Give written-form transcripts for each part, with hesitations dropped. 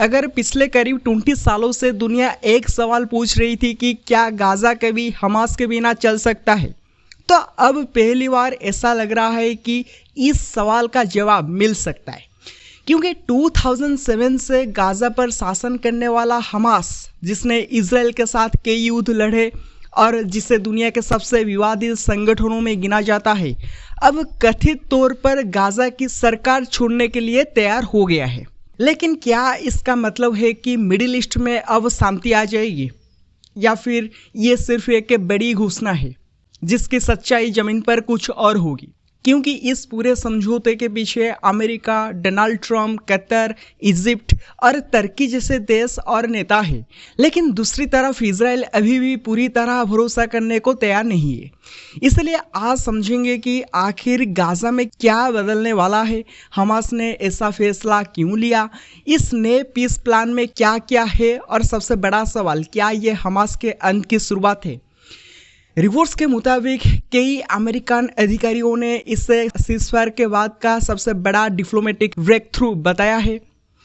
अगर पिछले करीब 20 सालों से दुनिया एक सवाल पूछ रही थी कि क्या गाजा कभी हमास के बिना चल सकता है, तो अब पहली बार ऐसा लग रहा है कि इस सवाल का जवाब मिल सकता है। क्योंकि 2007 से गाजा पर शासन करने वाला हमास, जिसने इजराइल के साथ कई युद्ध लड़े और जिसे दुनिया के सबसे विवादित संगठनों में गिना जाता है, अब कथित तौर पर गाजा की सरकार छोड़ने के लिए तैयार हो गया है। लेकिन क्या इसका मतलब है कि मिडिल ईस्ट में अब शांति आ जाएगी, या फिर ये सिर्फ एक बड़ी घोषणा है जिसकी सच्चाई जमीन पर कुछ और होगी? क्योंकि इस पूरे समझौते के पीछे America, Donald Trump, Qatar, Egypt और तुर्की जैसे देश और नेता हैं। लेकिन दूसरी तरफ इजराइल अभी भी पूरी तरह भरोसा करने को तैयार नहीं है। इसलिए आज समझेंगे कि आखिर गाजा में क्या बदलने वाला है, हमास ने ऐसा फैसला क्यों लिया, इस नए पीस प्लान में क्या क्या है, और सबसे बड़ा सवाल, क्या ये हमास के अंत की शुरुआत है? रिपोर्ट्स के मुताबिक कई अमेरिकन अधिकारियों ने इसे सीज़फायर के बाद का सबसे बड़ा डिप्लोमेटिक ब्रेक थ्रू बताया है।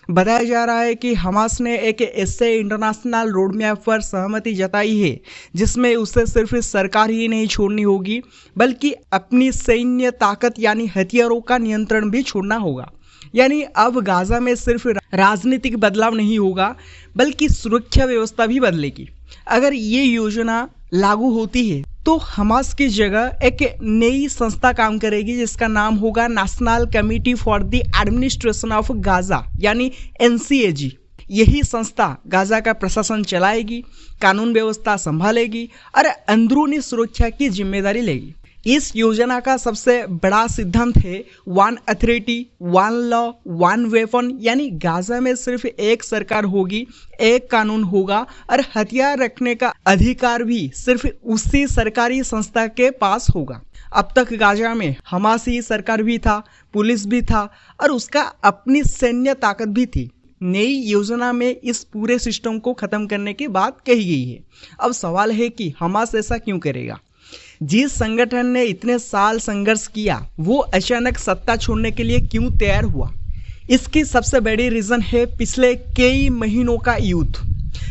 बताया जा रहा है कि हमास ने एक ऐसे इंटरनेशनल रोड मैप पर सहमति जताई है जिसमें उसे सिर्फ सरकार ही नहीं छोड़नी होगी, बल्कि अपनी सैन्य ताकत यानी हथियारों का नियंत्रण भी छोड़ना होगा। यानी अब गाजा में सिर्फ राजनीतिक बदलाव नहीं होगा, बल्कि सुरक्षा व्यवस्था भी बदलेगी। अगर ये योजना लागू होती है तो हमास की जगह एक नई संस्था काम करेगी जिसका नाम होगा national committee for the administration of Gaza, यानी NCAG। यही संस्था गाजा का प्रशासन चलाएगी, कानून व्यवस्था संभालेगी और अंदरूनी सुरक्षा की जिम्मेदारी लेगी। इस योजना का सबसे बड़ा सिद्धांत है one authority, one law, one weapon, यानी गाजा में सिर्फ एक सरकार होगी, एक कानून होगा और हथियार रखने का अधिकार भी सिर्फ उसी सरकारी संस्था के पास होगा। अब तक गाजा में हमास ही सरकार भी था, पुलिस भी था और उसका अपनी सैन्य ताकत भी थी। नई योजना में इस पूरे सिस्टम को खत्म करने की बात कही गई है। अब सवाल है कि हमास ऐसा क्यों करेगा? जिस संगठन ने इतने साल संघर्ष किया वो अचानक सत्ता छोड़ने के लिए क्यों तैयार हुआ? इसकी सबसे बड़ी रीजन है पिछले कई महीनों का युद्ध,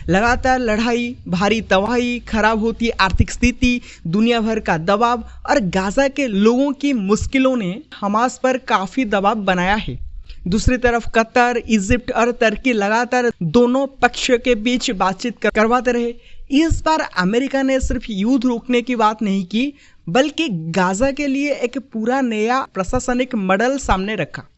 लगातार लड़ाई, भारी तबाही, खराब होती आर्थिक स्थिति, दुनिया भर का दबाव और गाजा के लोगों की मुश्किलों ने हमास पर काफी दबाव बनाया है। दूसरी तरफ कतर, इजिप्ट और तुर्की लगातार दोनों पक्ष के बीच बातचीत करवाते रहे। इस बार अमेरिका ने सिर्फ युद्ध रोकने की बात नहीं की, बल्कि गाजा के लिए एक पूरा नया प्रशासनिक मॉडल सामने रखा।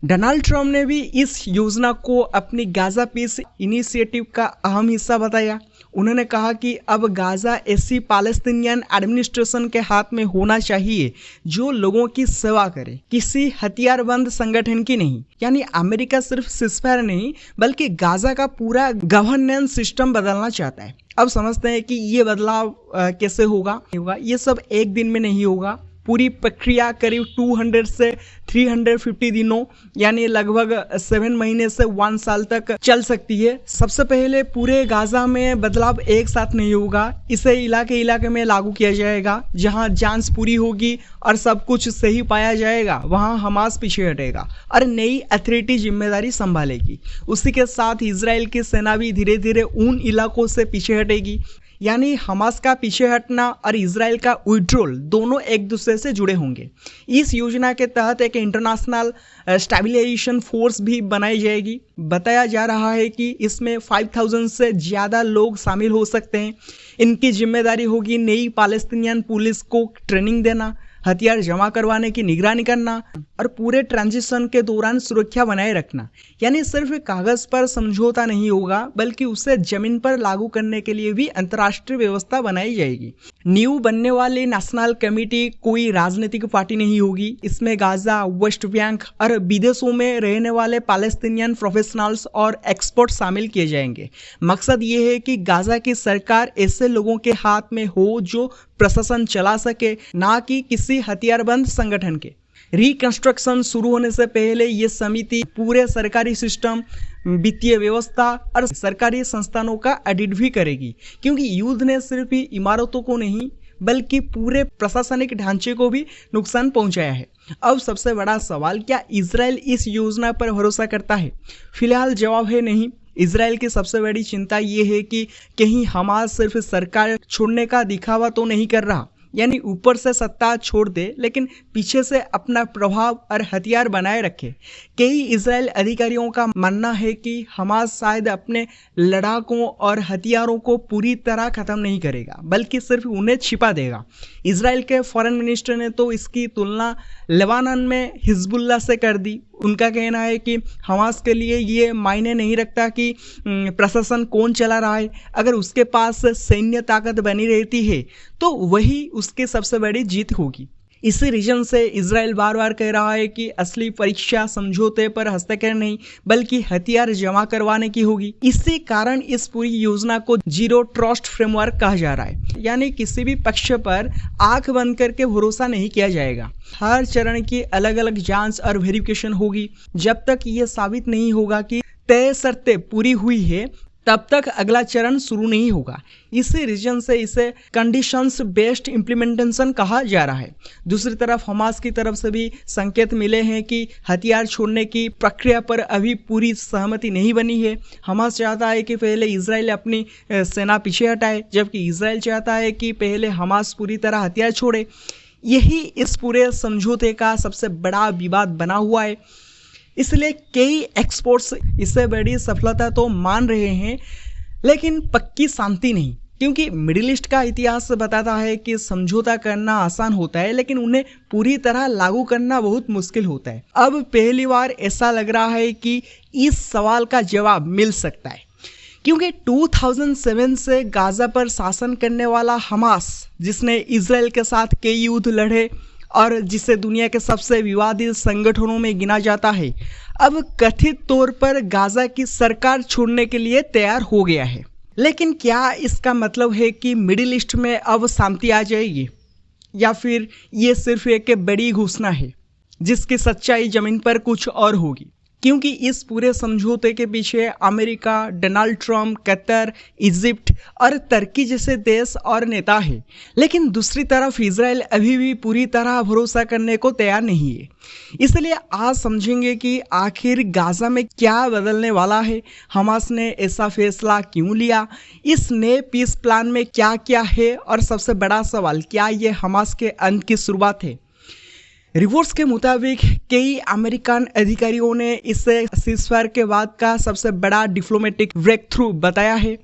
डोनाल्ड ट्रंप ने भी इस योजना को अपनी गाजा पीस इनिशिएटिव का अहम हिस्सा बताया। उन्होंने कहा कि अब गाजा ऐसी पैलेस्टीनियन एडमिनिस्ट्रेशन के हाथ में होना चाहिए जो लोगों की सेवा करे, किसी हथियारबंद संगठन की नहीं। यानी अमेरिका सिर्फ सीज़फायर नहीं बल्कि गाजा का पूरा गवर्नेंस सिस्टम बदलना चाहता है। अब समझते हैं कि ये बदलाव कैसे होगा। ये सब एक दिन में नहीं होगा। पूरी प्रक्रिया करीब 200 से 350 दिनों यानी लगभग 7 महीने से 1 साल तक चल सकती है। सबसे पहले पूरे गाजा में बदलाव एक साथ नहीं होगा, इसे इलाके इलाके में लागू किया जाएगा। जहां जांच पूरी होगी और सब कुछ सही पाया जाएगा वहां हमास पीछे हटेगा और नई अथॉरिटी जिम्मेदारी संभालेगी। उसी के साथ इजराइल की सेना भी धीरे धीरे उन इलाकों से पीछे हटेगी। यानी हमास का पीछे हटना और इजराइल का विड्रॉल दोनों एक दूसरे से जुड़े होंगे। इस योजना के तहत एक इंटरनेशनल स्टेबलाइजेशन फोर्स भी बनाई जाएगी। बताया जा रहा है कि इसमें 5000 से ज़्यादा लोग शामिल हो सकते हैं। इनकी जिम्मेदारी होगी नई पैलेस्टीनियन पुलिस को ट्रेनिंग देना, हथियार जमा करवाने की निगरानी करना और पूरे ट्रांजिशन के दौरान सुरक्षा बनाए रखना। यानी सिर्फ कागज पर समझौता नहीं होगा, बल्कि उसे जमीन पर लागू करने के लिए भी अंतर्राष्ट्रीय व्यवस्था बनाई जाएगी। न्यू बनने वाली नेशनल कमेटी कोई राजनीतिक पार्टी नहीं होगी। इसमें गाजा, वेस्ट बैंक और विदेशों में रहने वाले पैलेस्टीनियन प्रोफेशनल्स और एक्सपर्ट शामिल किए जाएंगे। मकसद ये है कि गाजा की सरकार ऐसे लोगों के हाथ में हो जो प्रशासन चला सके, ना कि किसी हथियारबंद संगठन के। रिकंस्ट्रक्शन शुरू होने से पहले ये समिति पूरे सरकारी सिस्टम, वित्तीय व्यवस्था और सरकारी संस्थानों का ऑडिट भी करेगी, क्योंकि युद्ध ने सिर्फ इमारतों को नहीं बल्कि पूरे प्रशासनिक ढांचे को भी नुकसान पहुंचाया है। अब सबसे बड़ा सवाल, क्या इजराइल इस योजना पर भरोसा करता है? फिलहाल जवाब है नहीं। इजराइल की सबसे बड़ी चिंता ये है कि कहीं हमास सिर्फ सरकार छोड़ने का दिखावा तो नहीं कर रहा, यानी ऊपर से सत्ता छोड़ दे लेकिन पीछे से अपना प्रभाव और हथियार बनाए रखे। कई इजराइल अधिकारियों का मानना है कि हमास शायद अपने लड़ाकों और हथियारों को पूरी तरह खत्म नहीं करेगा, बल्कि सिर्फ उन्हें छिपा देगा। इजराइल के फॉरेन मिनिस्टर ने तो इसकी तुलना लेबानन में हिजबुल्लाह से कर दी। उनका कहना है कि हमास के लिए ये मायने नहीं रखता कि प्रशासन कौन चला रहा है, अगर उसके पास सैन्य ताकत बनी रहती है तो वही उसकी सबसे बड़ी जीत होगी। इसी रीजन से इजराइल बार बार कह रहा है कि असली परीक्षा समझौते पर हस्ताक्षर नहीं बल्कि हथियार जमा करवाने की होगी। इसी कारण इस पूरी योजना को जीरो ट्रस्ट फ्रेमवर्क कहा जा रहा है, यानी किसी भी पक्ष पर आंख बंद करके भरोसा नहीं किया जाएगा। हर चरण की अलग अलग जांच और वेरिफिकेशन होगी। जब तक ये साबित नहीं होगा कि तय शर्तें पूरी हुई है तब तक अगला चरण शुरू नहीं होगा। इसी रीजन से इसे कंडीशंस बेस्ड इम्प्लीमेंटेशन कहा जा रहा है। दूसरी तरफ हमास की तरफ से भी संकेत मिले हैं कि हथियार छोड़ने की प्रक्रिया पर अभी पूरी सहमति नहीं बनी है। हमास चाहता है कि पहले इजराइल अपनी सेना पीछे हटाए, जबकि इजराइल चाहता है कि पहले हमास पूरी तरह हथियार छोड़े। यही इस पूरे समझौते का सबसे बड़ा विवाद बना हुआ है। इसलिए कई एक्सपर्ट्स इसे बड़ी सफलता तो मान रहे हैं, लेकिन पक्की शांति नहीं, क्योंकि मिडिल ईस्ट का इतिहास बताता है कि समझौता करना आसान होता है लेकिन उन्हें पूरी तरह लागू करना बहुत मुश्किल होता है। अब पहली बार ऐसा लग रहा है कि इस सवाल का जवाब मिल सकता है, क्योंकि 2007 से गाजा पर शासन करने वाला हमास, जिसने इजराइल के साथ कई युद्ध लड़े और जिसे दुनिया के सबसे विवादित संगठनों में गिना जाता है, अब कथित तौर पर गाजा की सरकार छोड़ने के लिए तैयार हो गया है। लेकिन क्या इसका मतलब है कि मिडिल ईस्ट में अब शांति आ जाएगी, या फिर ये सिर्फ एक बड़ी घोषणा है जिसकी सच्चाई जमीन पर कुछ और होगी? क्योंकि इस पूरे समझौते के पीछे America, Donald Trump, Qatar, Egypt और तुर्की जैसे देश और नेता हैं। लेकिन दूसरी तरफ इजराइल अभी भी पूरी तरह भरोसा करने को तैयार नहीं है। इसलिए आज समझेंगे कि आखिर गाजा में क्या बदलने वाला है, हमास ने ऐसा फैसला क्यों लिया, इस नए पीस प्लान में क्या क्या है, और सबसे बड़ा सवाल, क्या ये हमास के अंत की शुरुआत है? रिपोर्ट्स के मुताबिक कई अमेरिकन अधिकारियों ने इसे सीज़फायर के बाद का सबसे बड़ा डिप्लोमेटिक ब्रेक थ्रू बताया है।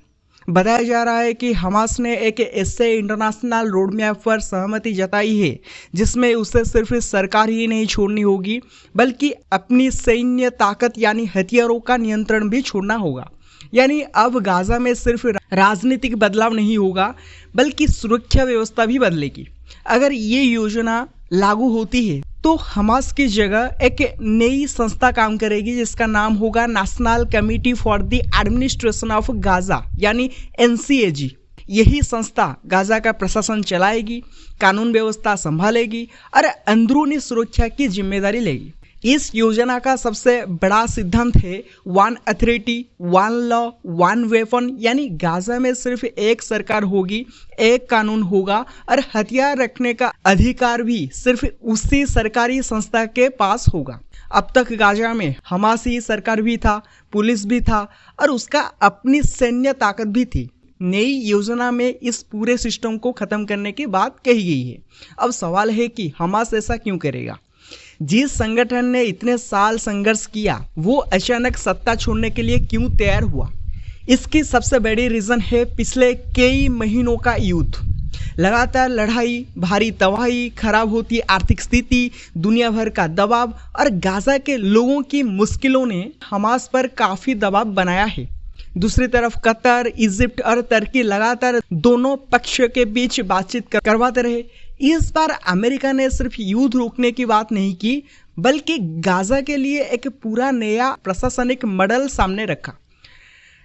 बताया जा रहा है कि हमास ने एक ऐसे इंटरनेशनल रोड मैप पर सहमति जताई है जिसमें उसे सिर्फ सरकार ही नहीं छोड़नी होगी बल्कि अपनी सैन्य ताकत यानी हथियारों का नियंत्रण भी छोड़ना होगा। यानी अब गाजा में सिर्फ राजनीतिक बदलाव नहीं होगा बल्कि सुरक्षा व्यवस्था भी बदलेगी। अगर ये योजना लागू होती है तो हमास की जगह एक नई संस्था काम करेगी जिसका नाम होगा national committee for the administration of Gaza, यानी NCAG। यही संस्था गाजा का प्रशासन चलाएगी, कानून व्यवस्था संभालेगी और अंदरूनी सुरक्षा की जिम्मेदारी लेगी। इस योजना का सबसे बड़ा सिद्धांत है one authority, one law, one weapon, यानी गाजा में सिर्फ एक सरकार होगी, एक कानून होगा और हथियार रखने का अधिकार भी सिर्फ उसी सरकारी संस्था के पास होगा। अब तक गाजा में हमास ही सरकार भी था, पुलिस भी था और उसका अपनी सैन्य ताकत भी थी। नई योजना में इस पूरे सिस्टम को खत्म करने की बात कही गई है। अब सवाल है कि हमास ऐसा क्यों करेगा? जिस संगठन ने इतने साल संघर्ष किया वो अचानक सत्ता छोड़ने के लिए क्यों तैयार हुआ? इसकी सबसे बड़ी रीज़न है पिछले कई महीनों का युद्ध। लगातार लड़ाई, भारी तबाही, खराब होती आर्थिक स्थिति, दुनिया भर का दबाव और गाजा के लोगों की मुश्किलों ने हमास पर काफ़ी दबाव बनाया है। दूसरी तरफ कतर, इजिप्ट और तुर्की लगातार दोनों पक्ष के बीच बातचीत करवाते रहे। इस बार अमेरिका ने सिर्फ युद्ध रोकने की बात नहीं की बल्कि गाजा के लिए एक पूरा नया प्रशासनिक मॉडल सामने रखा।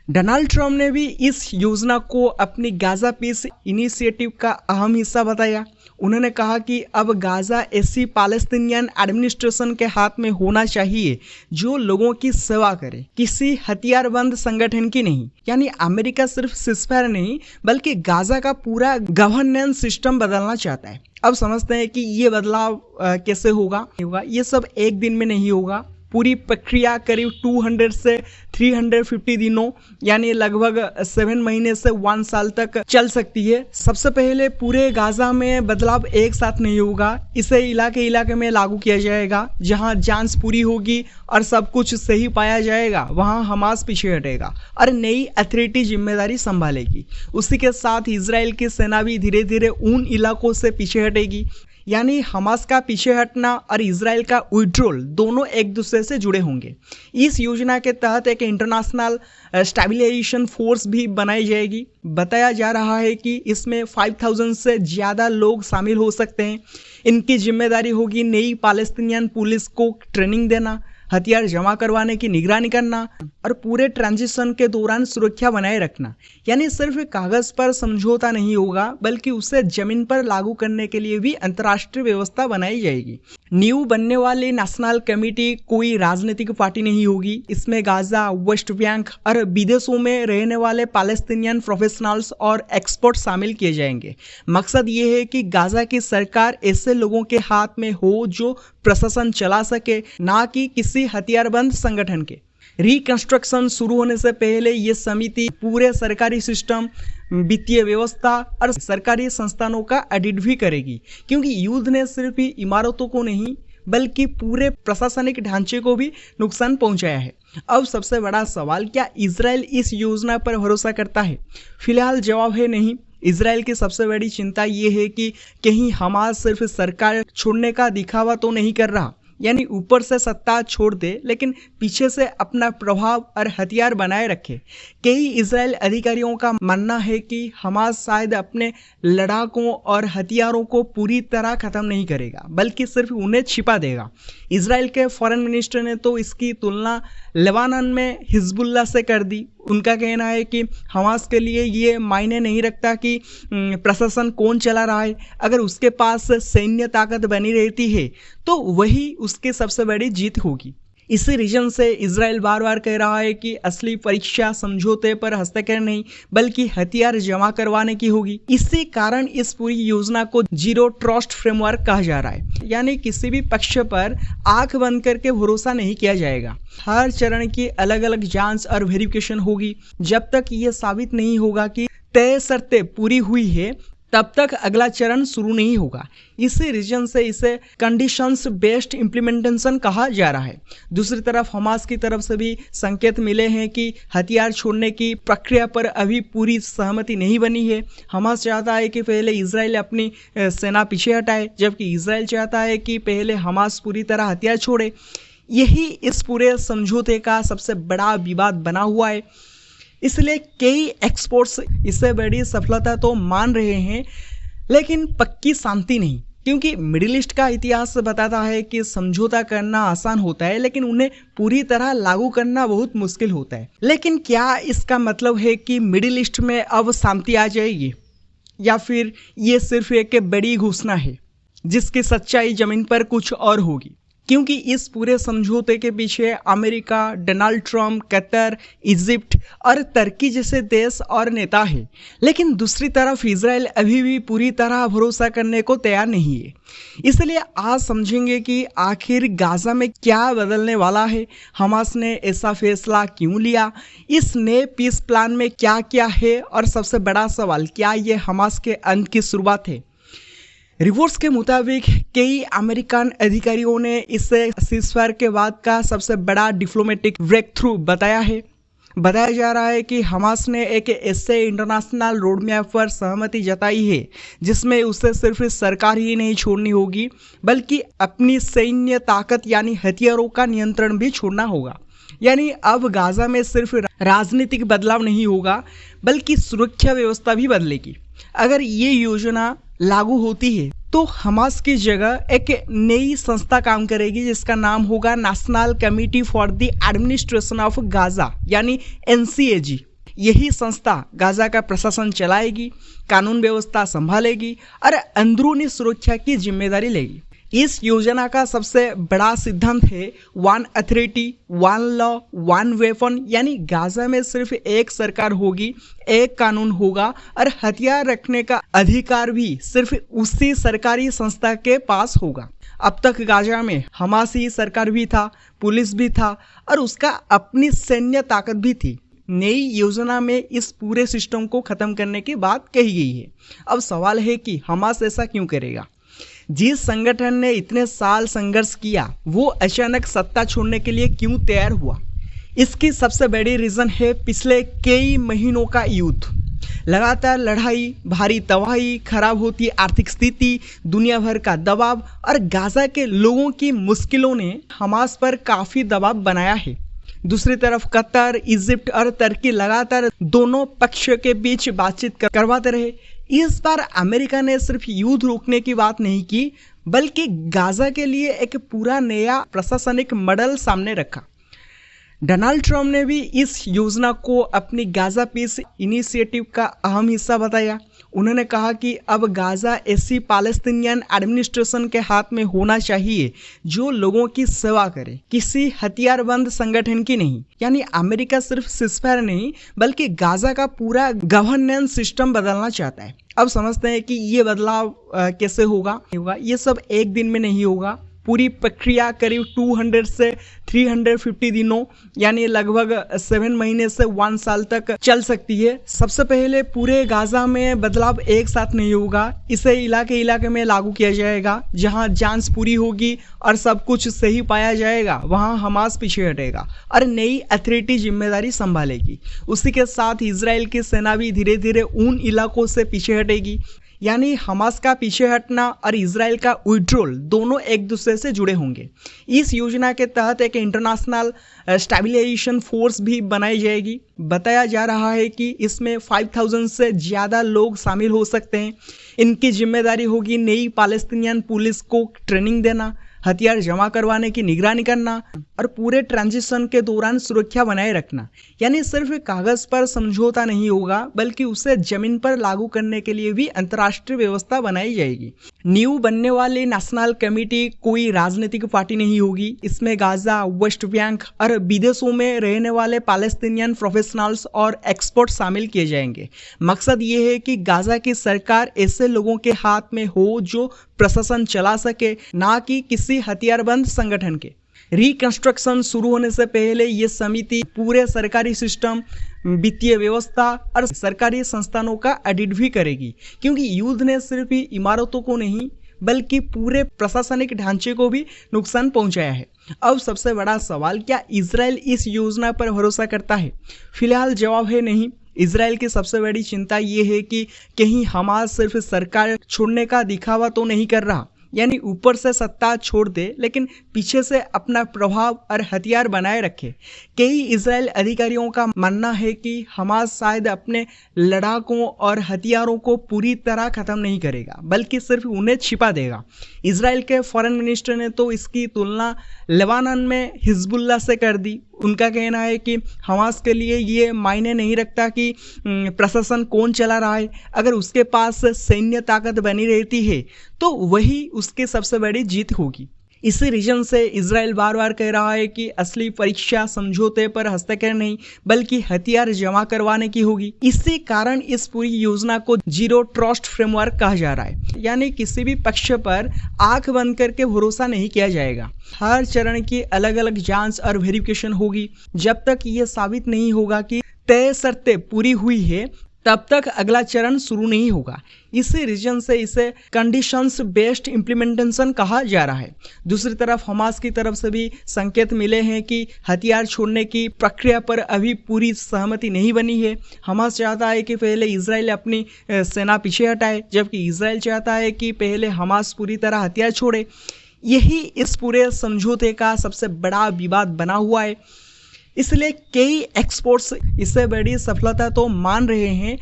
डोनाल्ड ट्रंप ने भी इस योजना को अपनी गाजा पीस इनिशिएटिव का अहम हिस्सा बताया। उन्होंने कहा कि अब गाजा ऐसी पैलेस्टीनियन एडमिनिस्ट्रेशन के हाथ में होना चाहिए जो लोगों की सेवा करे, किसी हथियारबंद संगठन की नहीं। यानी अमेरिका सिर्फ सीज़फायर नहीं बल्कि गाजा का पूरा गवर्नेंस सिस्टम बदलना चाहता है। अब समझते हैं कि ये बदलाव कैसे होगा। ये सब एक दिन में नहीं होगा। पूरी प्रक्रिया करीब 200 से 350 दिनों यानी लगभग 7 महीने से 1 साल तक चल सकती है। सबसे पहले पूरे गाजा में बदलाव एक साथ नहीं होगा। इसे इलाके इलाके में लागू किया जाएगा। जहां जांच पूरी होगी और सब कुछ सही पाया जाएगा वहां हमास पीछे हटेगा और नई अथॉरिटी जिम्मेदारी संभालेगी। उसी के साथ इजराइल की सेना भी धीरे धीरे उन इलाकों से पीछे हटेगी। यानी हमास का पीछे हटना और इजराइल का विड्रॉल दोनों एक दूसरे से जुड़े होंगे। इस योजना के तहत एक इंटरनेशनल स्टेबलाइजेशन फोर्स भी बनाई जाएगी। बताया जा रहा है कि इसमें 5000 से ज़्यादा लोग शामिल हो सकते हैं। इनकी जिम्मेदारी होगी नई पैलेस्टीनियन पुलिस को ट्रेनिंग देना, हथियार जमा करवाने की निगरानी करना और पूरे ट्रांजिशन के दौरान सुरक्षा बनाए रखना। यानी सिर्फ कागज पर समझौता नहीं होगा बल्कि उसे जमीन पर लागू करने के लिए भी अंतर्राष्ट्रीय व्यवस्था बनाई जाएगी। न्यू बनने वाली नेशनल कमेटी कोई राजनीतिक पार्टी नहीं होगी। इसमें गाजा, वेस्ट बैंक और विदेशों में रहने वाले पैलेस्टीनियन प्रोफेशनल्स और एक्सपर्ट शामिल किए जाएंगे। मकसद ये है कि गाजा की सरकार ऐसे लोगों के हाथ में हो जो प्रशासन चला सके, ना कि किसी हथियारबंद संगठन के। रिकंस्ट्रक्शन शुरू होने से पहले ये समिति पूरे सरकारी सिस्टम, वित्तीय व्यवस्था और सरकारी संस्थानों का ऑडिट भी करेगी, क्योंकि युद्ध ने सिर्फ इमारतों को नहीं बल्कि पूरे प्रशासनिक ढांचे को भी नुकसान पहुंचाया है। अब सबसे बड़ा सवाल, क्या इजराइल इस योजना पर भरोसा करता है? फिलहाल जवाब है नहीं। इजराइल की सबसे बड़ी चिंता ये है कि कहीं हमास सिर्फ सरकार छोड़ने का दिखावा तो नहीं कर रहा, यानी ऊपर से सत्ता छोड़ दे लेकिन पीछे से अपना प्रभाव और हथियार बनाए रखे। कई इजराइल अधिकारियों का मानना है कि हमास शायद अपने लड़ाकों और हथियारों को पूरी तरह खत्म नहीं करेगा बल्कि सिर्फ उन्हें छिपा देगा। इजराइल के फॉरेन मिनिस्टर ने तो इसकी तुलना लेबानन में हिजबुल्लाह से कर दी। उनका कहना है कि हमास के लिए ये मायने नहीं रखता कि प्रशासन कौन चला रहा है, अगर उसके पास सैन्य ताकत बनी रहती है तो वही उसकी सबसे बड़ी जीत होगी। इसी रीजन से इजराइल बार बार कह रहा है कि असली परीक्षा समझौते पर हस्ताक्षर नहीं बल्कि हथियार जमा करवाने की होगी। इसी कारण इस पूरी योजना को जीरो ट्रस्ट फ्रेमवर्क कहा जा रहा है, यानी किसी भी पक्ष पर आंख बंद करके भरोसा नहीं किया जाएगा। हर चरण की अलग अलग जांच और वेरिफिकेशन होगी। जब तक ये साबित नहीं होगा कि तय शर्तें पूरी हुई है तब तक अगला चरण शुरू नहीं होगा। इसी रीजन से इसे कंडीशंस बेस्ड इम्प्लीमेंटेशन कहा जा रहा है। दूसरी तरफ हमास की तरफ से भी संकेत मिले हैं कि हथियार छोड़ने की प्रक्रिया पर अभी पूरी सहमति नहीं बनी है। हमास चाहता है कि पहले इजराइल अपनी सेना पीछे हटाए, जबकि इजराइल चाहता है कि पहले हमास पूरी तरह हथियार छोड़े। यही इस पूरे समझौते का सबसे बड़ा विवाद बना हुआ है। इसलिए कई एक्सपर्ट्स इसे बड़ी सफलता तो मान रहे हैं लेकिन पक्की शांति नहीं, क्योंकि मिडिल ईस्ट का इतिहास बताता है कि समझौता करना आसान होता है लेकिन उन्हें पूरी तरह लागू करना बहुत मुश्किल होता है। लेकिन क्या इसका मतलब है कि मिडिल ईस्ट में अब शांति आ जाएगी, या फिर ये सिर्फ एक बड़ी घोषणा है जिसकी सच्चाई जमीन पर कुछ और होगी? क्योंकि इस पूरे समझौते के पीछे America, Donald Trump, Qatar, Egypt और तुर्की जैसे देश और नेता हैं। लेकिन दूसरी तरफ इजराइल अभी भी पूरी तरह भरोसा करने को तैयार नहीं है। इसलिए आज समझेंगे कि आखिर गाजा में क्या बदलने वाला है, हमास ने ऐसा फैसला क्यों लिया, इस नए पीस प्लान में क्या क्या है, और सबसे बड़ा सवाल, क्या ये हमास के अंत की शुरुआत है? रिपोर्ट्स के मुताबिक कई अमेरिकन अधिकारियों ने इसे सीज़फायर के बाद का सबसे बड़ा डिप्लोमेटिक ब्रेक थ्रू बताया है। बताया जा रहा है कि हमास ने एक ऐसे इंटरनेशनल रोड मैप पर सहमति जताई है जिसमें उसे सिर्फ सरकार ही नहीं छोड़नी होगी बल्कि अपनी सैन्य ताकत यानी हथियारों का नियंत्रण भी छोड़ना होगा। यानी अब गाजा में सिर्फ राजनीतिक बदलाव नहीं होगा बल्कि सुरक्षा व्यवस्था भी बदलेगी। अगर ये योजना लागू होती है तो हमास की जगह एक नई संस्था काम करेगी जिसका नाम होगा national committee for the administration of Gaza यानी NCAG। यही संस्था गाजा का प्रशासन चलाएगी, कानून व्यवस्था संभालेगी और अंदरूनी सुरक्षा की जिम्मेदारी लेगी। इस योजना का सबसे बड़ा सिद्धांत है one authority, one law, one weapon, यानी गाजा में सिर्फ एक सरकार होगी, एक कानून होगा और हथियार रखने का अधिकार भी सिर्फ उसी सरकारी संस्था के पास होगा। अब तक गाजा में हमास ही सरकार भी था, पुलिस भी था और उसका अपनी सैन्य ताकत भी थी। नई योजना में इस पूरे सिस्टम को खत्म करने की बात कही गई है। अब सवाल है कि हमास ऐसा क्यों करेगा? जिस संगठन ने इतने साल संघर्ष किया वो अचानक सत्ता छोड़ने के लिए क्यों तैयार हुआ? इसकी सबसे बड़ी रीज़न है पिछले कई महीनों का युद्ध, लगातार लड़ाई, भारी तबाही, खराब होती आर्थिक स्थिति, दुनिया भर का दबाव और गाजा के लोगों की मुश्किलों ने हमास पर काफ़ी दबाव बनाया है। दूसरी तरफ कतर, इजिप्ट और तुर्की लगातार दोनों पक्ष के बीच बातचीत करवाते रहे। इस बार अमेरिका ने सिर्फ युद्ध रोकने की बात नहीं की, बल्कि गाजा के लिए एक पूरा नया प्रशासनिक मॉडल सामने रखा। डोनाल्ड ट्रंप ने भी इस योजना को अपनी गाजा पीस इनिशिएटिव का अहम हिस्सा बताया। उन्होंने कहा कि अब गाजा ऐसी पैलेस्टीनियन एडमिनिस्ट्रेशन के हाथ में होना चाहिए जो लोगों की सेवा करे, किसी हथियारबंद संगठन की नहीं। यानी अमेरिका सिर्फ सीज़फायर नहीं बल्कि गाजा का पूरा गवर्नेंस सिस्टम बदलना चाहता है। अब समझते हैं कि ये बदलाव कैसे होगा। ये सब एक दिन में नहीं होगा। पूरी प्रक्रिया करीब 200 से 350 दिनों यानी लगभग 7 महीने से 1 साल तक चल सकती है। सबसे पहले पूरे गाजा में बदलाव एक साथ नहीं होगा, इसे इलाके इलाके में लागू किया जाएगा। जहां जांच पूरी होगी और सब कुछ सही पाया जाएगा वहां हमास पीछे हटेगा और नई अथॉरिटी जिम्मेदारी संभालेगी। उसी के साथ इजराइल की सेना भी धीरे धीरे उन इलाकों से पीछे हटेगी। यानी हमास का पीछे हटना और इजराइल का विड्रॉल दोनों एक दूसरे से जुड़े होंगे। इस योजना के तहत एक इंटरनेशनल स्टेबलाइजेशन फोर्स भी बनाई जाएगी। बताया जा रहा है कि इसमें 5000 से ज़्यादा लोग शामिल हो सकते हैं। इनकी जिम्मेदारी होगी नई पैलेस्टीनियन पुलिस को ट्रेनिंग देना, हथियार जमा करवाने की निगरानी करना और पूरे ट्रांजिशन के दौरान सुरक्षा बनाए रखना। यानी सिर्फ कागज पर समझौता नहीं होगा बल्कि उसे जमीन पर लागू करने के लिए भी अंतर्राष्ट्रीय व्यवस्था बनाई जाएगी। न्यू बनने वाली नेशनल कमेटी कोई राजनीतिक पार्टी नहीं होगी। इसमें गाजा, वेस्ट बैंक और विदेशों में रहने वाले पैलेस्टीनियन प्रोफेशनल्स और एक्सपर्ट शामिल किए जाएंगे। मकसद ये है कि गाजा की सरकार ऐसे लोगों के हाथ में हो जो प्रशासन चला सके, ना कि किसी हथियारबंद संगठन के। रिकंस्ट्रक्शन शुरू होने से पहले ये समिति पूरे सरकारी सिस्टम, वित्तीय व्यवस्था और सरकारी संस्थानों का ऑडिट भी करेगी, क्योंकि युद्ध ने सिर्फ इमारतों को नहीं बल्कि पूरे प्रशासनिक ढांचे को भी नुकसान पहुंचाया है। अब सबसे बड़ा सवाल, क्या इजराइल इस योजना पर भरोसा करता है? फिलहाल जवाब है नहीं। इजराइल की सबसे बड़ी चिंता ये है कि कहीं हमास सिर्फ सरकार छोड़ने का दिखावा तो नहीं कर रहा, यानी ऊपर से सत्ता छोड़ दे लेकिन पीछे से अपना प्रभाव और हथियार बनाए रखे। कई इजराइल अधिकारियों का मानना है कि हमास शायद अपने लड़ाकों और हथियारों को पूरी तरह खत्म नहीं करेगा बल्कि सिर्फ उन्हें छिपा देगा। इजराइल के फॉरेन मिनिस्टर ने तो इसकी तुलना लेबानन में हिजबुल्लाह से कर दी। उनका कहना है कि हमास के लिए ये मायने नहीं रखता कि प्रशासन कौन चला रहा है, अगर उसके पास सैन्य ताकत बनी रहती है तो वही उसकी सबसे बड़ी जीत होगी। इसी रीजन से इजराइल बार बार कह रहा है कि असली परीक्षा समझौते पर हस्ताक्षर नहीं बल्कि हथियार जमा करवाने की होगी। इसी कारण इस पूरी योजना को जीरो ट्रस्ट फ्रेमवर्क कहा जा रहा है, यानी किसी भी पक्ष पर आंख बंद करके भरोसा नहीं किया जाएगा। हर चरण की अलग अलग जांच और वेरिफिकेशन होगी। जब तक ये साबित नहीं होगा कि तय शर्तें पूरी हुई है तब तक अगला चरण शुरू नहीं होगा। इसी रीजन से इसे कंडीशंस बेस्ड इम्प्लीमेंटेशन कहा जा रहा है। दूसरी तरफ हमास की तरफ से भी संकेत मिले हैं कि हथियार छोड़ने की प्रक्रिया पर अभी पूरी सहमति नहीं बनी है। हमास चाहता है कि पहले इजराइल अपनी सेना पीछे हटाए, जबकि इजराइल चाहता है कि पहले हमास पूरी तरह हथियार छोड़े। यही इस पूरे समझौते का सबसे बड़ा विवाद बना हुआ है। इसलिए कई एक्सपर्ट्स इसे बड़ी सफलता तो मान रहे हैं,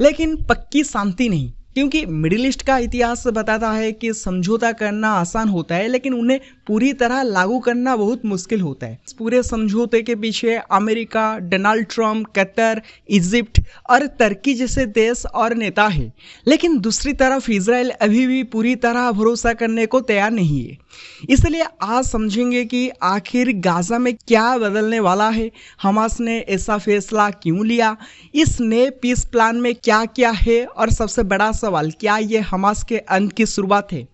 लेकिन पक्की शांति नहीं। क्योंकि मिडिल ईस्ट का इतिहास बताता है कि समझौता करना आसान होता है, लेकिन उन्हें पूरी तरह लागू करना बहुत मुश्किल होता है। इस पूरे समझौते के पीछे America, Donald Trump, Qatar, Egypt और तुर्की जैसे देश और नेता हैं। लेकिन दूसरी तरफ इजराइल अभी भी पूरी तरह भरोसा करने को तैयार नहीं है। इसलिए आज समझेंगे कि आखिर गाजा में क्या बदलने वाला है, हमास ने ऐसा फैसला क्यों लिया, इस नए पीस प्लान में क्या क्या है, और सबसे बड़ा सवाल, क्या ये हमास के अंत की शुरुआत है।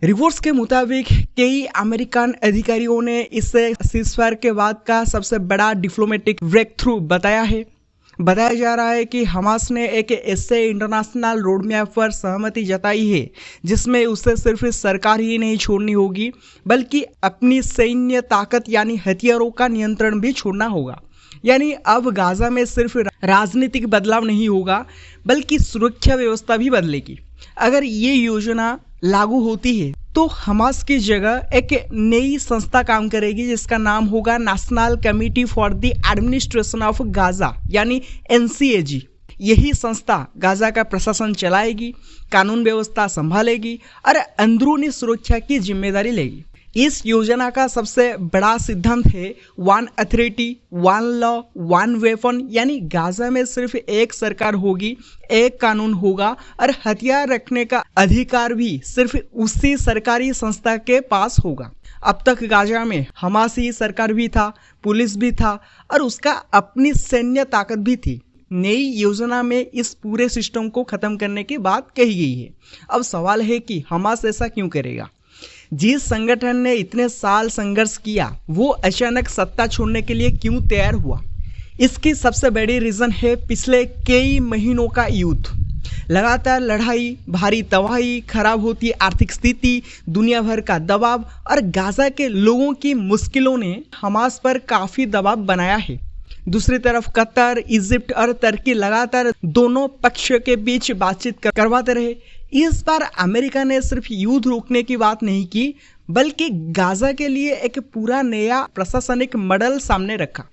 रिपोर्ट्स के मुताबिक कई अमेरिकन अधिकारियों ने इसे सीज़फायर के बाद का सबसे बड़ा डिप्लोमेटिक ब्रेक थ्रू बताया है। बताया जा रहा है कि हमास ने एक ऐसे इंटरनेशनल रोड मैप पर सहमति जताई है जिसमें उसे सिर्फ सरकार ही नहीं छोड़नी होगी, बल्कि अपनी सैन्य ताकत यानी हथियारों का नियंत्रण भी छोड़ना होगा। यानी अब गाजा में सिर्फ राजनीतिक बदलाव नहीं होगा, बल्कि सुरक्षा व्यवस्था भी बदलेगी। अगर ये योजना लागू होती है तो हमास की जगह एक नई संस्था काम करेगी जिसका नाम होगा national committee for the administration of Gaza यानी NCAG। यही संस्था गाजा का प्रशासन चलाएगी, कानून व्यवस्था संभालेगी और अंदरूनी सुरक्षा की जिम्मेदारी लेगी। इस योजना का सबसे बड़ा सिद्धांत है one authority, one law, one weapon, यानी गाजा में सिर्फ एक सरकार होगी, एक कानून होगा और हथियार रखने का अधिकार भी सिर्फ उसी सरकारी संस्था के पास होगा। अब तक गाजा में हमास ही सरकार भी था, पुलिस भी था और उसका अपनी सैन्य ताकत भी थी। नई योजना में इस पूरे सिस्टम को खत्म करने की बात कही गई है। अब सवाल है कि हमास ऐसा क्यों करेगा। जिस संगठन ने इतने साल संघर्ष किया वो अचानक सत्ता छोड़ने के लिए क्यों तैयार हुआ। इसकी सबसे बड़ी रीज़न है पिछले कई महीनों का युद्ध। लगातार लड़ाई, भारी तबाही, खराब होती आर्थिक स्थिति, दुनिया भर का दबाव और गाजा के लोगों की मुश्किलों ने हमास पर काफ़ी दबाव बनाया है। दूसरी तरफ कतर, इजिप्ट और तुर्की लगातार दोनों पक्ष के बीच बातचीत करवाते रहे। इस बार अमेरिका ने सिर्फ युद्ध रोकने की बात नहीं की, बल्कि गाजा के लिए एक पूरा नया प्रशासनिक मॉडल सामने रखा।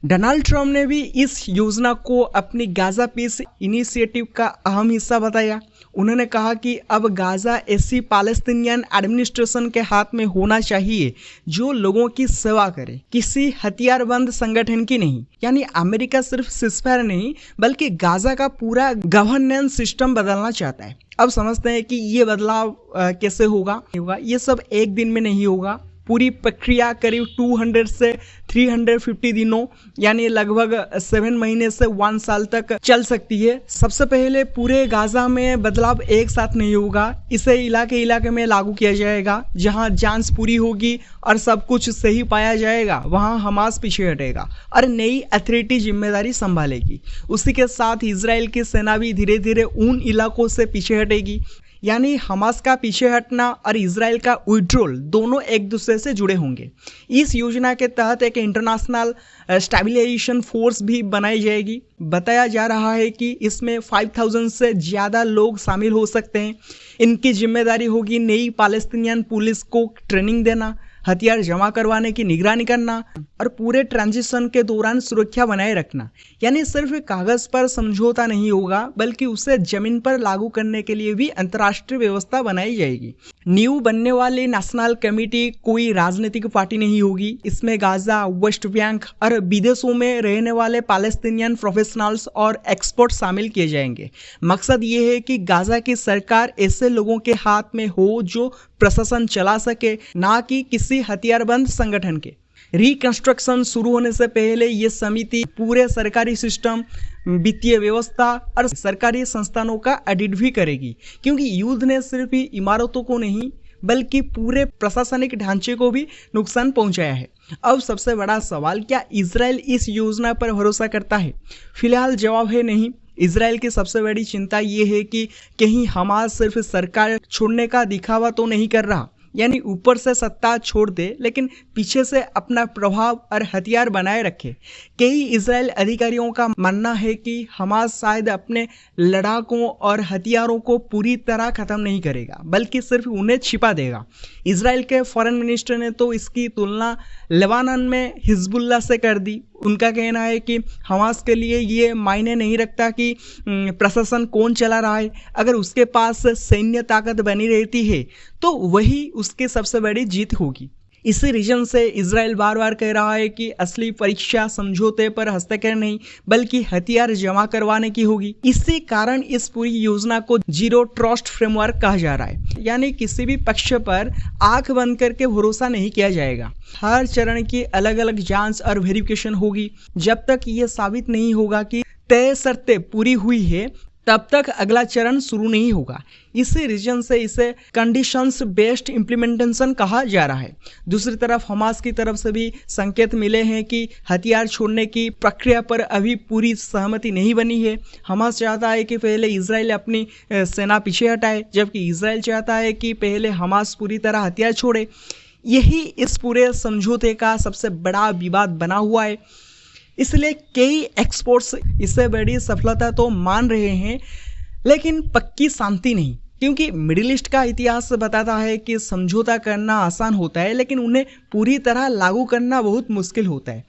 डोनाल्ड ट्रंप ने भी इस योजना को अपनी गाजा पीस इनिशिएटिव का अहम हिस्सा बताया। उन्होंने कहा कि अब गाजा ऐसी पैलेस्टीनियन एडमिनिस्ट्रेशन के हाथ में होना चाहिए जो लोगों की सेवा करे, किसी हथियारबंद संगठन की नहीं। यानी अमेरिका सिर्फ सीज़फायर नहीं बल्कि गाजा का पूरा गवर्नेंस सिस्टम बदलना चाहता है। अब समझते हैं कि ये बदलाव कैसे होगा। ये सब एक दिन में नहीं होगा। पूरी प्रक्रिया करीब 200 से 350 दिनों यानी लगभग 7 महीने से 1 साल तक चल सकती है। सबसे पहले पूरे गाजा में बदलाव एक साथ नहीं होगा, इसे इलाके इलाके में लागू किया जाएगा। जहां जांच पूरी होगी और सब कुछ सही पाया जाएगा वहां हमास पीछे हटेगा और नई अथॉरिटी जिम्मेदारी संभालेगी। उसी के साथ इजराइल की सेना भी धीरे धीरे उन इलाकों से पीछे हटेगी। यानी हमास का पीछे हटना और इजराइल का विड्रॉल दोनों एक दूसरे से जुड़े होंगे। इस योजना के तहत एक इंटरनेशनल स्टेबलाइजेशन फोर्स भी बनाई जाएगी। बताया जा रहा है कि इसमें 5000 से ज़्यादा लोग शामिल हो सकते हैं। इनकी जिम्मेदारी होगी नई पैलेस्टीनियन पुलिस को ट्रेनिंग देना, हथियार जमा करवाने की निगरानी करना और पूरे ट्रांजिशन के दौरान सुरक्षा बनाए रखना। यानी सिर्फ कागज पर समझौता नहीं होगा बल्कि उसे जमीन पर लागू करने के लिए भी अंतर्राष्ट्रीय व्यवस्था बनाई जाएगी। न्यू बनने वाली नेशनल कमेटी कोई राजनीतिक पार्टी नहीं होगी। इसमें गाजा, वेस्ट बैंक और विदेशों में रहने वाले पैलेस्टीनियन प्रोफेशनल्स और एक्सपर्ट शामिल किए जाएंगे। मकसद ये है कि गाजा की सरकार ऐसे लोगों के हाथ में हो जो प्रशासन चला सके, ना कि किसी हथियारबंद संगठन के। रिकंस्ट्रक्शन शुरू होने से पहले ये समिति पूरे सरकारी सिस्टम, वित्तीय व्यवस्था और सरकारी संस्थानों का ऑडिट भी करेगी, क्योंकि युद्ध ने सिर्फ इमारतों को नहीं बल्कि पूरे प्रशासनिक ढांचे को भी नुकसान पहुंचाया है। अब सबसे बड़ा सवाल, क्या इजराइल इस योजना पर भरोसा करता है? फिलहाल जवाब है नहीं। इजराइल की सबसे बड़ी चिंता ये है कि कहीं हमास सिर्फ सरकार छोड़ने का दिखावा तो नहीं कर रहा, यानी ऊपर से सत्ता छोड़ दे लेकिन पीछे से अपना प्रभाव और हथियार बनाए रखे। कई इजराइल अधिकारियों का मानना है कि हमास शायद अपने लड़ाकों और हथियारों को पूरी तरह खत्म नहीं करेगा बल्कि सिर्फ उन्हें छिपा देगा। इजराइल के फॉरेन मिनिस्टर ने तो इसकी तुलना लेबानन में हिजबुल्लाह से कर दी। उनका कहना है कि हमास के लिए ये मायने नहीं रखता कि प्रशासन कौन चला रहा है, अगर उसके पास सैन्य ताकत बनी रहती है तो वही उसकी सबसे बड़ी जीत होगी। इसी रीजन से इजराइल बार बार कह रहा है कि असली परीक्षा समझौते पर हस्ताक्षर नहीं बल्कि हथियार जमा करवाने की होगी। इसी कारण इस पूरी योजना को जीरो ट्रस्ट फ्रेमवर्क कहा जा रहा है, यानी किसी भी पक्ष पर आंख बंद करके भरोसा नहीं किया जाएगा। हर चरण की अलग अलग जांच और वेरिफिकेशन होगी। जब तक ये साबित नहीं होगा कि तय शर्तें पूरी हुई है तब तक अगला चरण शुरू नहीं होगा। इसी रीजन से इसे कंडीशंस बेस्ड इम्प्लीमेंटेशन कहा जा रहा है। दूसरी तरफ हमास की तरफ से भी संकेत मिले हैं कि हथियार छोड़ने की प्रक्रिया पर अभी पूरी सहमति नहीं बनी है। हमास चाहता है कि पहले इजराइल अपनी सेना पीछे हटाए, जबकि इजराइल चाहता है कि पहले हमास पूरी तरह हथियार छोड़े। यही इस पूरे समझौते का सबसे बड़ा विवाद बना हुआ है। इसलिए कई एक्सपर्ट्स इसे बड़ी सफलता तो मान रहे हैं, लेकिन पक्की शांति नहीं, क्योंकि मिडिल ईस्ट का इतिहास बताता है कि समझौता करना आसान होता है लेकिन उन्हें पूरी तरह लागू करना बहुत मुश्किल होता है।